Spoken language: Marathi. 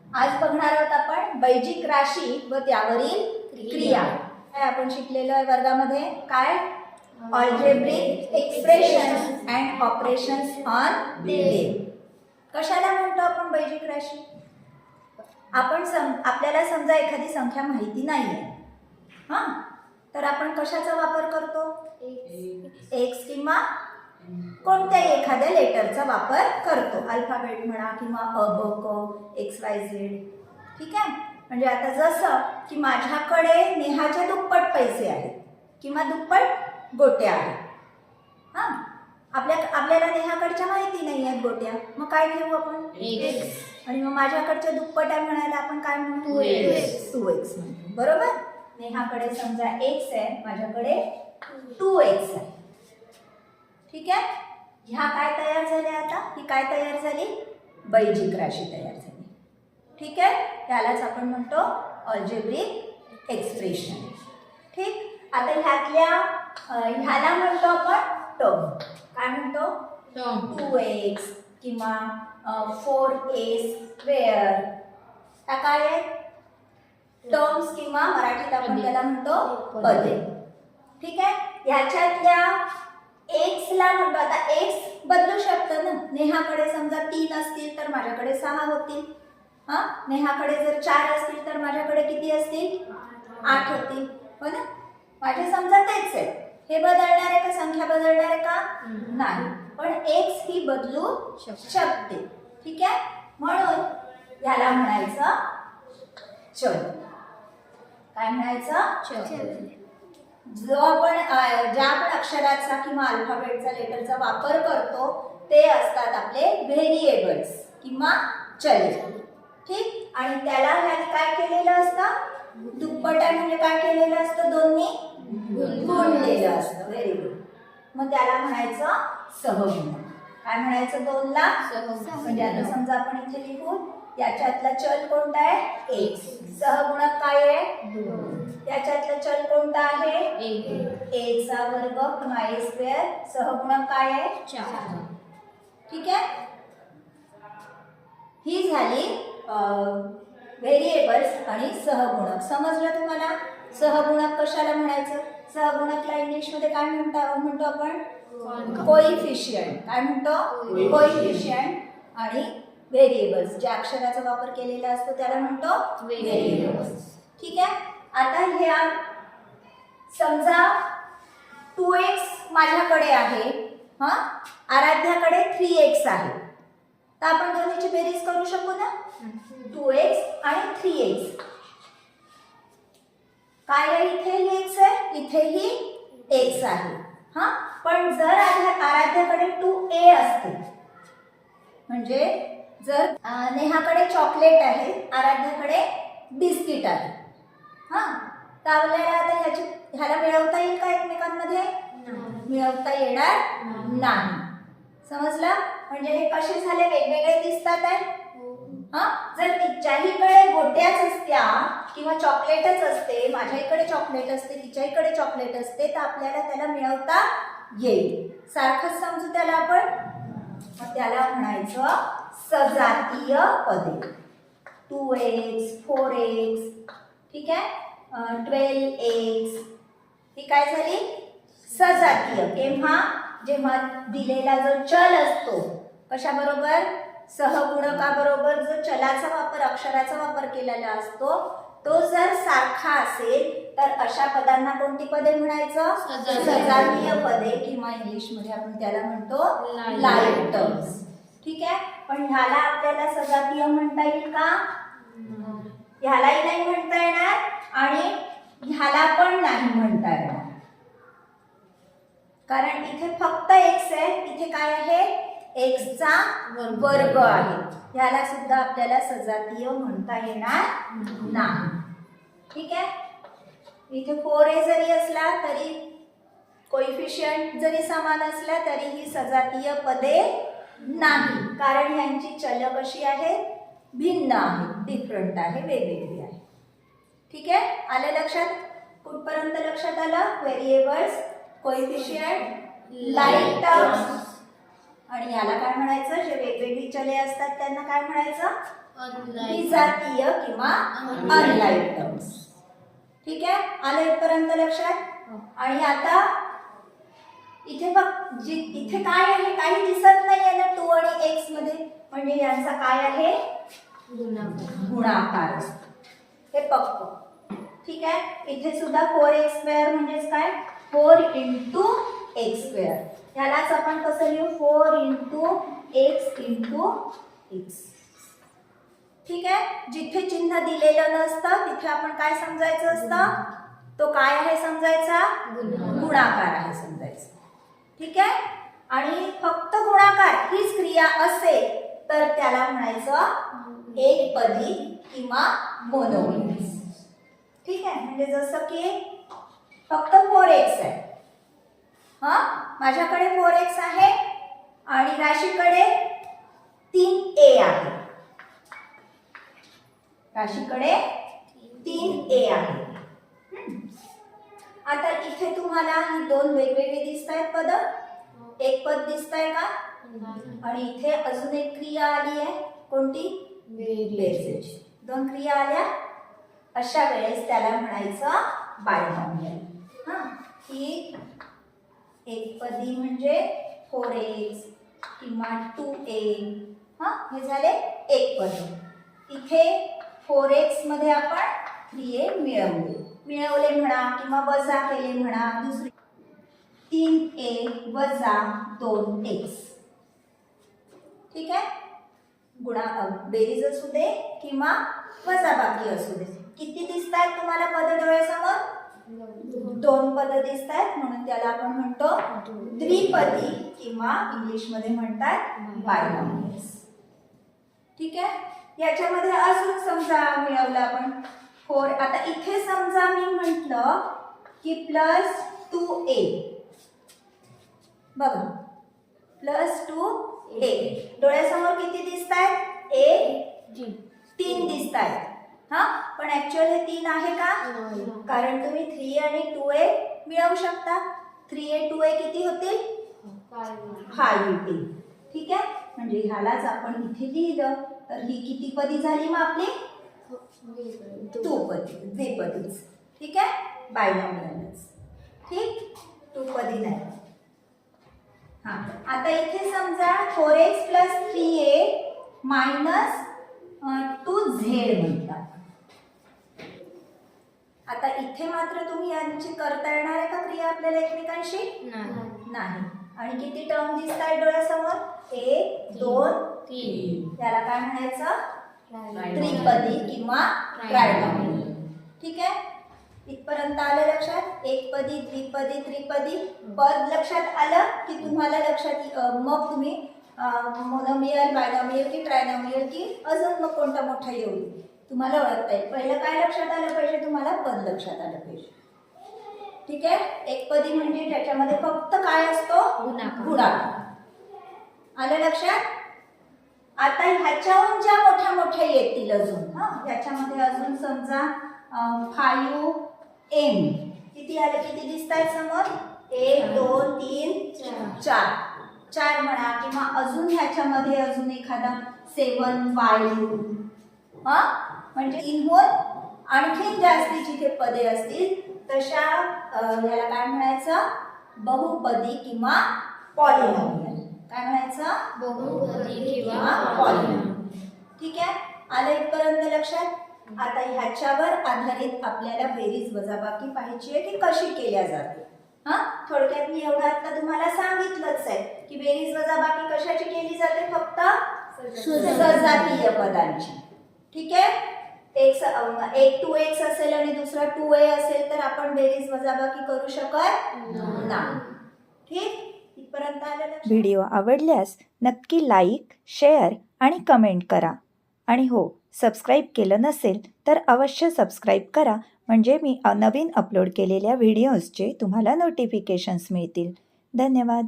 आज बघणार आहोत आपण बैजिक राशी व त्यावरील क्रिया. काय आपण शिकलेलो आहे वर्गामध्ये? काय? Algebraic expressions and operations on day. कशाला म्हणतो आपण बैजिक राशी? आपल्याला समजा एखादी संख्या माहिती नाहीये, हा, तर आपण कशाचा वापर करतो? एक्स किंवा कोणत्याही एखाद्या लेटरचा वापर करतो. अल्फाबेट म्हणा किंवा अ ब क एक्स वाय झेड. ठीक आहे. म्हणजे आता जसं की माझ्याकडे नेहाच्या दुप्पट पैसे आहेत किंवा दुप्पट गोट्या आहेत. हां, आपल्याला नेहाकडच्या माहिती नाही आहेत गोट्या, मग काय घेऊ आपण? एक्स. आणि मग माझ्याकडच्या दुप्पट आहे म्हणायला आपण काय म्हणू? 2x म्हणतो. बरोबर. नेहाकडे समजा x आहे, माझ्याकडे 2x आहे. ठीक आहे. ह्या काय तयार झाल्या? आता ही काय तयार झाली? बैजिक राशी तयार झाली. ठीक आहे. त्यालाच आपण म्हणतो अल्जेब्रिक एक्सप्रेशन. ठीक. आता ह्याला म्हणतो आपण टर्म. काय म्हणतो? 2x किंवा 4a स्क्वेअर. त्या काय आहे? टर्म्स किंवा मराठीत आपण त्याला म्हणतो पदे. ठीक आहे. ह्याच्यातल्या एक्स ला म्हणतो. आता एक्स बदलू शकतं ना. नेहाकडे समजा 3 असतील तर माझ्याकडे 6 होतील. हा, नेहाकडे जर 4 असतील तर माझ्याकडे किती असतील? 8 होतील. हो ना. माझे समजा तेच आहे. हे बदलणार आहे का? संख्या बदलणार आहे का? नाही. पण एक्स ही बदलू शकते. ठीक आहे. म्हणून याला म्हणायचं चल. काय म्हणायचं? चल. ज्या आपण अक्षराचा किंवा अल्फाबेटचा लेटरचा वापर करतो ते असतात आपले व्हेरिएबल्स किंवा चले. ठीक. आणि त्याला ह्याने काय केलेलं असतं? दुप्पट आहे म्हणजे काय केलेलं असतं? दोन्ही गुणलेलं असतं. Very good. मग त्याला म्हणायचं सहगुणक. काय म्हणायचं? 2 ला म्हणजे आता समजा आपण इथे लिहू, याच्यातला चल कोणता आहे? एक्स. सहगुणक काय आहे? 2. त्याच्यातला चल कोणता आहे? a चा वर्ग किंवा a स्क्वेअर. सहगुणक काय आहे? 4. ठीक आहे. ही झाली व्हेरिएबल्स आणि सहगुणक. समजलं तुम्हाला? सहगुणक कशाला म्हणायचं? सहगुणकला इंग्लिश मध्ये काय म्हणतो आपण? कोइफिशियंट. काय म्हणतो? कोइफिशियंट. आणि व्हेरिएबल्स ज्या अक्षराचा वापर केलेला असतो त्याला म्हणतो व्हेरिएबल्स. ठीक आहे. आता ह्या समजा 2x माझ्याकडे आहे, हा, आराध्याकडे 3x आहे, तर आपण दोन्हीची बेरीज करू शकू ना? 2x आणि 3x. काय आहे? इथेही x आहे, इथेही x आहे. हा, पण जर आराध्याकडे 2a असते, म्हणजे जर नेहाकडे चॉकलेट आहे, आराध्याकडे बिस्किट आहे, हा, तर आपल्याला आता ह्याला मिळवता येईल का एकमेकांमध्ये? मिळवता येणार नाही. समजलं? म्हणजे हे कसे झाले? वेगवेगळे दिसतात आहे. हा, जर तिच्याहीकडे गोट्याच असत्या किंवा चॉकलेटच असते, माझ्याकडे चॉकलेट असते, तिच्याहीकडे चॉकलेट असते, तर आपल्याला त्याला मिळवता येईल. सारखंच समजू त्याला आपण. मग त्याला म्हणायचं सजातीय पदे. 2x, 4x, ठीक आहे, 12x. ही काय झाली? सजातीय. जेव्हा दिलेला जो चल असतो कशाबरोबर? सहगुणकाबरोबर जो चलाचा वापर, अक्षराचा वापर केलेला असतो, तो जर सारखा असेल तर अशा पदांना कोणती पदे म्हणायचं? सजातीय पदे किंवा इंग्लिश मध्ये आपण त्याला म्हणतो लाईट टर्म्स. ठीक आहे. पण ह्याला आपल्याला सजातीय म्हणता येईल का? ह्यालाही नाही म्हणता येणार आणि ह्याला पण नाही म्हणता येणार. कारण इथे फक्त x आहे, इथे काय आहे? x चा वर्ग आहे. ह्याला सुद्धा आपल्याला सजातीय म्हणता येणार नाही. ठीक आहे. इथे 4a जरी असला तरी, कोइफिशियंट जरी समान असला तरी ही सजातीय पदे नाही, कारण यांची चल कशी आहे? भिन्न आहे, डिफरंट आहे, वेगवेगळी आहे. ठीक आहे. आलं लक्षात? कुठपर्यंत लक्षात आलं? Variables, coefficient, light terms. आणि याला काय म्हणायचं? जे वेगवेगळी चले असतात त्यांना काय म्हणायचं? विजातीय किंवा अनलाईक टर्म्स. ठीक आहे, आलं इथपर्यंत लक्षात. आणि आता इथे बघ, इथे काय आहे, काही दिसत नाही आहे ना 2 आणि x मध्ये, म्हणजे यांचा काय आहे, गुणाकार असतो. हे बघतो. ठीक आहे, इथे सुद्धा 4x² म्हणजेच काय, 4 × x². यालाच आपण कसं लिहू, 4 × x × x. ठीक आहे, जिथे चिन्ह दिलेलं नसतं तिथे आपण काय समजायचं असतं, तो काय आहे समजायचा, गुणाकार आहे समजायचं. ठीक आहे, आणि फक्त गुणाकार हीच क्रिया असेल तर त्याला म्हणायचं एकपदी किंवा मोनोमियल्स. ठीक आहे, म्हणजे जसं की फक्त 4x आहे, हा माझ्याकडे 4x आहे आणि राशीकडे 3a आहे, राशीकडे 3a आहे. आता इथे तुम्हाला ही 2 वेगवेगळे दिसत आहेत पद, एक पद दिसतंय का, आणि इथे अजून एक क्रिया आली आहे, कोणती, बेरीज. 2 क्रिया आल्या, अशा वेळेस त्याला म्हणायचं बायनॉमियल. हा, ही एकपदी म्हणजे 4x किंवा 2a. हा, हे झाले एकपदी. इथे 4x मध्ये आपण 3a मिळवले म्हणा किंवा वजा केले म्हणा, दुसरी 3a वजा 2x. ठीक आहे, बेरीज असू दे किंवा वजाबाकी असू दे. किती दिसत आहेत तुम्हाला पद डोळ्यासमोर, 2 पद दिसत आहेत, म्हणून त्याला आपण म्हणतो द्विपदी किंवा इंग्लिश मध्ये म्हणतात बायनॉमियल्स. ठीक आहे, याच्यामध्ये अजून समजा मिळवलं आपण 4. आता इथे समजा मी म्हटलं की +2a, बघा +2a, डोळ्यासमोर किती दिसत आहेत, a 3 दिसत आहेत. हा, पण ऍक्च्युअल हे 3 आहे का, कारण तुम्ही 3 आणि 2a मिळवू शकता. 3a 2a किती होतील, 5 येतील. ठीक आहे, म्हणजे ह्यालाच आपण इथे लिहिलं तर ही किती पदी झाली मग आपली, 2 पदी, द्विपदीच. ठीक आहे, बायनॉमियल्स. ठीक, 2 पदी नाही. हा, आता इथे समजा 4x + 3a - 2z म्हणतात. आता इथे मात्र तुम्ही यांची करता येणार आहे का क्रिया आपल्याला एकमेकांशी, नाही. आणि किती टर्म दिसत आहेत डोळ्यासमोर, 1 2 3. याला काय म्हणायचं, त्रिपदी किंवा ट्रायनॉमियल. ठीक आहे, इथपर्यंत आलं लक्षात. एकपदी, द्विपदी, त्रिपदी पद लक्षात आलं की तुम्हाला लक्षात, मग तुम्ही मोनोमियल, बायनॉमियल की ट्रायनॉमियल की अजून मग कोणता मोठा येऊ तुम्हाला ओळखता येईल. पहिलं काय लक्षात आलं पाहिजे तुम्हाला, पद लक्षात आलं पाहिजे. ठीक आहे, एकपदी म्हणजे त्याच्यामध्ये फक्त काय असतो, गुणाकार. आलं लक्षात. आता ह्याच्याहून ज्या मोठ्या येतील अजून, हा याच्यामध्ये अजून समजा 5m किती आले, किती दिसत आहेत समोर, 1 2 3 4 म्हणा, किंवा अजून ह्याच्यामध्ये अजून एखादा 7y, हा म्हणजे 3हून आणखीन जास्ती जिथे पदे असतील तशा याला काय म्हणायचं, बहुपदी किंवा पॉलिनॉमियल. काय म्हणायचं, बहुपदी किंवा पॉलिनॉमियल. ठीक आहे, आलं इथपर्यंत लक्षात. आता ह्याच्यावर आधारित आपल्याला बेरीज वजाबाकी पाहायची आहे की कशी केल्या जाते. हा, थोडक्यात मी एवढं आता तुम्हाला सांगितलंच आहे की बेरीज वजाबाकी कशाची केली जाते, फक्त सजातीय पदांची. ठीक आहे, एक 2x असेल आणि दुसरा 2a असेल तर आपण बेरीज वजाबाकी करू शकत नाही. ठीक, इथपर्यंत आलं. व्हिडिओ आवडल्यास नक्की लाईक, शेअर आणि कमेंट करा. आणि हो, सबस्क्राईब केलं नसेल तर अवश्य सबस्क्राईब करा, म्हणजे मी नवीन अपलोड केलेल्या व्हिडिओजचे तुम्हाला नोटिफिकेशन्स मिळतील. धन्यवाद.